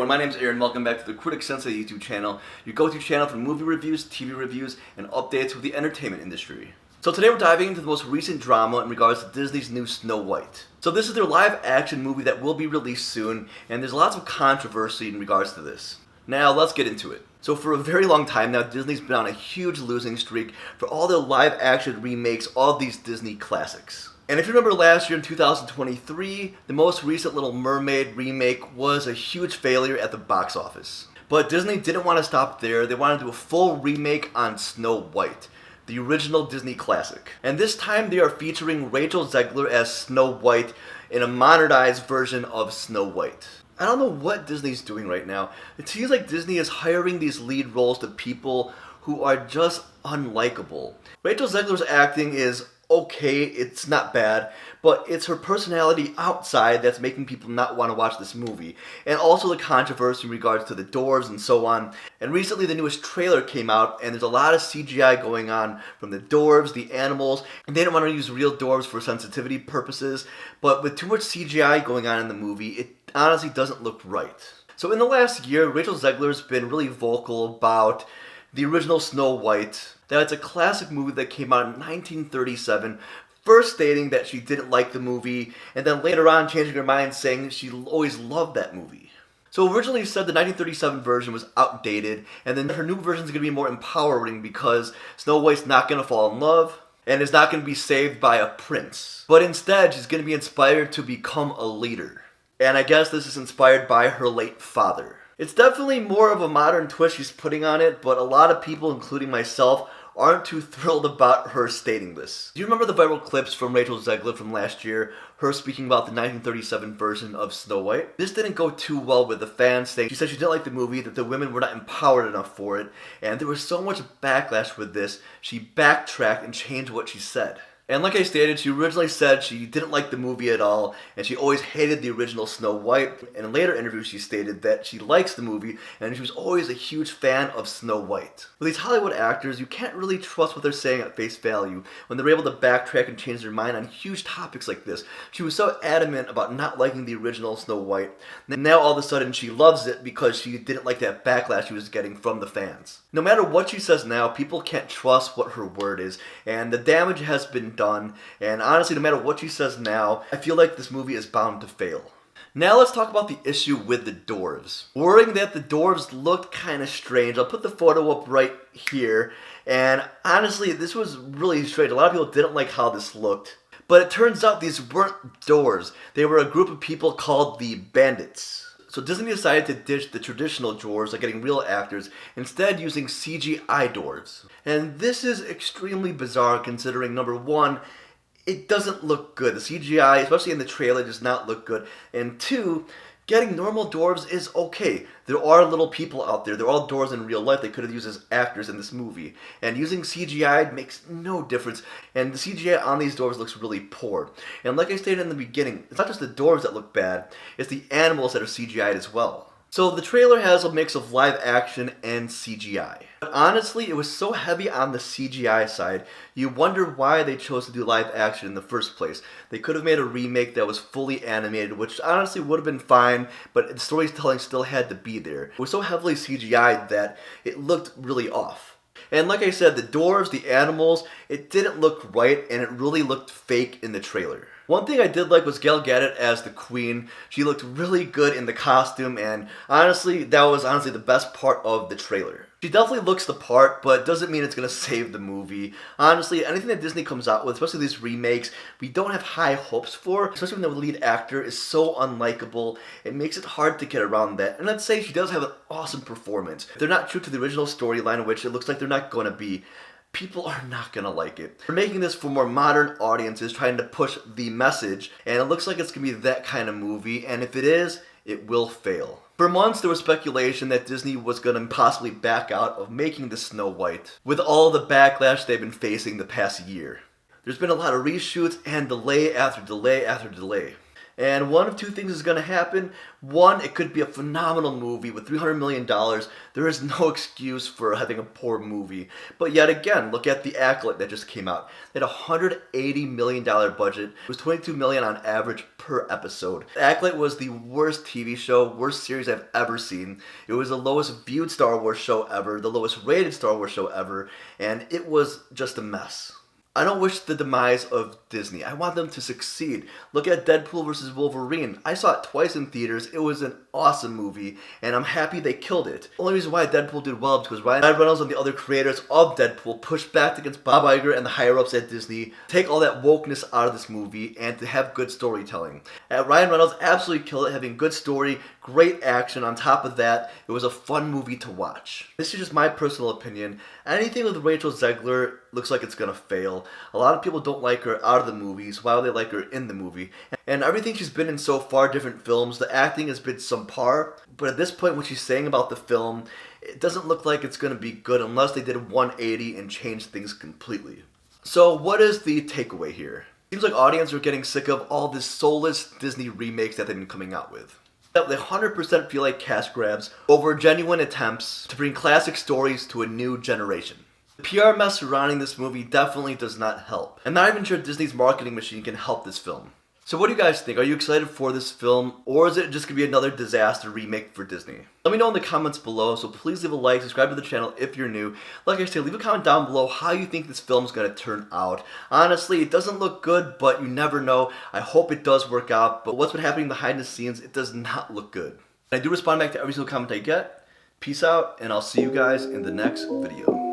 everyone, my name is Aaron. Welcome back to the Critic YouTube channel, your go-to channel for movie reviews, TV reviews, and updates with the entertainment industry. So today we're diving into the most recent drama in regards to Disney's new Snow White. So this is their live-action movie that will be released soon, and there's lots of controversy in regards to this. Now let's get into it. So for a very long time now, Disney's been on a huge losing streak for all their live-action remakes of these Disney classics. And if you remember last year in 2023, the most recent Little Mermaid remake was a huge failure at the box office. But Disney didn't want to stop there. They wanted to do a full remake on Snow White, the original Disney classic. And this time they are featuring Rachel Zegler as Snow White in a modernized version of Snow White. I don't know what Disney's doing right now. It seems like Disney is hiring these lead roles to people who are just unlikable. Rachel Zegler's acting is okay, it's not bad, but it's her personality outside that's making people not want to watch this movie. And also the controversy in regards to the Dwarfs and so on. And recently the newest trailer came out and there's a lot of CGI going on from the Dwarfs, the animals, and they didn't want to use real Dwarfs for sensitivity purposes, but with too much CGI going on in the movie, it honestly doesn't look right. So in the last year, Rachel Zegler's been really vocal about the original Snow White, that it's a classic movie that came out in 1937, first stating that she didn't like the movie, and then later on changing her mind saying she always loved that movie. So originally she said the 1937 version was outdated, and then her new version is going to be more empowering because Snow White's not going to fall in love, and is not going to be saved by a prince. But instead, she's going to be inspired to become a leader. And I guess this is inspired by her late father. It's definitely more of a modern twist she's putting on it, but a lot of people, including myself, aren't too thrilled about her stating this. Do you remember the viral clips from Rachel Zegler from last year, her speaking about the 1937 version of Snow White? This didn't go too well with the fans, saying she said she didn't like the movie, that the women were not empowered enough for it, and there was so much backlash with this, she backtracked and changed what she said. And like I stated, she originally said she didn't like the movie at all, and she always hated the original Snow White. And in later interviews, she stated that she likes the movie, and she was always a huge fan of Snow White. With these Hollywood actors, you can't really trust what they're saying at face value when they're able to backtrack and change their mind on huge topics like this. She was so adamant about not liking the original Snow White, and now all of a sudden she loves it because she didn't like that backlash she was getting from the fans. No matter what she says now, people can't trust what her word is, and the damage has been done, and honestly, no matter what she says now, I feel like this movie is bound to fail. Now let's talk about the issue with the Dwarves. Worrying that the Dwarves looked kind of strange. I'll put the photo up right here, and honestly, this was really strange. A lot of people didn't like how this looked. But it turns out these weren't dwarves. They were a group of people called the Bandits. So Disney decided to ditch the traditional dwarves, like getting real actors, instead using CGI dwarves. And this is extremely bizarre considering, number one, it doesn't look good. The CGI, especially in the trailer, does not look good. And two, getting normal dwarves is okay. There are little people out there. They're all dwarves in real life they could have used as actors in this movie. And using CGI makes no difference. And the CGI on these dwarves looks really poor. And like I stated in the beginning, it's not just the dwarves that look bad, it's the animals that are CGI'd as well. So the trailer has a mix of live action and CGI. But honestly, it was so heavy on the CGI side, you wonder why they chose to do live action in the first place. They could have made a remake that was fully animated, which honestly would have been fine, but the storytelling still had to be there. It was so heavily CGI'd that it looked really off. And like I said, the dwarves, the animals, it didn't look right, and it really looked fake in the trailer. One thing I did like was Gal Gadot as the Queen. She looked really good in the costume, and honestly, that was the best part of the trailer. She definitely looks the part, but doesn't mean it's going to save the movie. Honestly, anything that Disney comes out with, especially these remakes, we don't have high hopes for, especially when the lead actor is so unlikable. It makes it hard to get around that. And let's say she does have an awesome performance. If they're not true to the original storyline, which it looks like they're not going to be, people are not going to like it. They're making this for more modern audiences, trying to push the message, and it looks like it's going to be that kind of movie, and if it is, it will fail. For months, there was speculation that Disney was going to possibly back out of making the Snow White, with all the backlash they've been facing the past year. There's been a lot of reshoots and delay after delay after delay. And one of two things is going to happen. One, it could be a phenomenal movie with $300 million. There is no excuse for having a poor movie. But yet again, look at The Acolyte that just came out. It had a $180 million budget. It was $22 million on average per episode. The Acolyte was the worst TV show, worst series I've ever seen. It was the lowest viewed Star Wars show ever, the lowest rated Star Wars show ever, and it was just a mess. I don't wish the demise of Disney. I want them to succeed. Look at Deadpool vs. Wolverine. I saw it twice in theaters. It was an awesome movie, and I'm happy they killed it. The only reason why Deadpool did well is because Ryan Reynolds and the other creators of Deadpool pushed back against Bob Iger and the higher-ups at Disney to take all that wokeness out of this movie and to have good storytelling. Ryan Reynolds absolutely killed it, having good story, great action. On top of that, it was a fun movie to watch. This is just my personal opinion. Anything with Rachel Zegler looks like it's gonna fail. A lot of people don't like her out of the movies, while they like her in the movie. And everything she's been in so far, different films, the acting has been subpar. But at this point, what she's saying about the film, it doesn't look like it's gonna be good unless they did 180 and changed things completely. So what is the takeaway here? Seems like audiences are getting sick of all this soulless Disney remakes that they've been coming out with. They 100% feel like cash grabs over genuine attempts to bring classic stories to a new generation. The PR mess surrounding this movie definitely does not help. I'm not even sure Disney's marketing machine can help this film. So what do you guys think? Are you excited for this film, or is it just going to be another disaster remake for Disney? Let me know in the comments below, so please leave a like, subscribe to the channel if you're new. Like I said, leave a comment down below how you think this film is going to turn out. Honestly, it doesn't look good, but you never know. I hope it does work out, but what's been happening behind the scenes, it does not look good. And I do respond back to every single comment I get. Peace out, and I'll see you guys in the next video.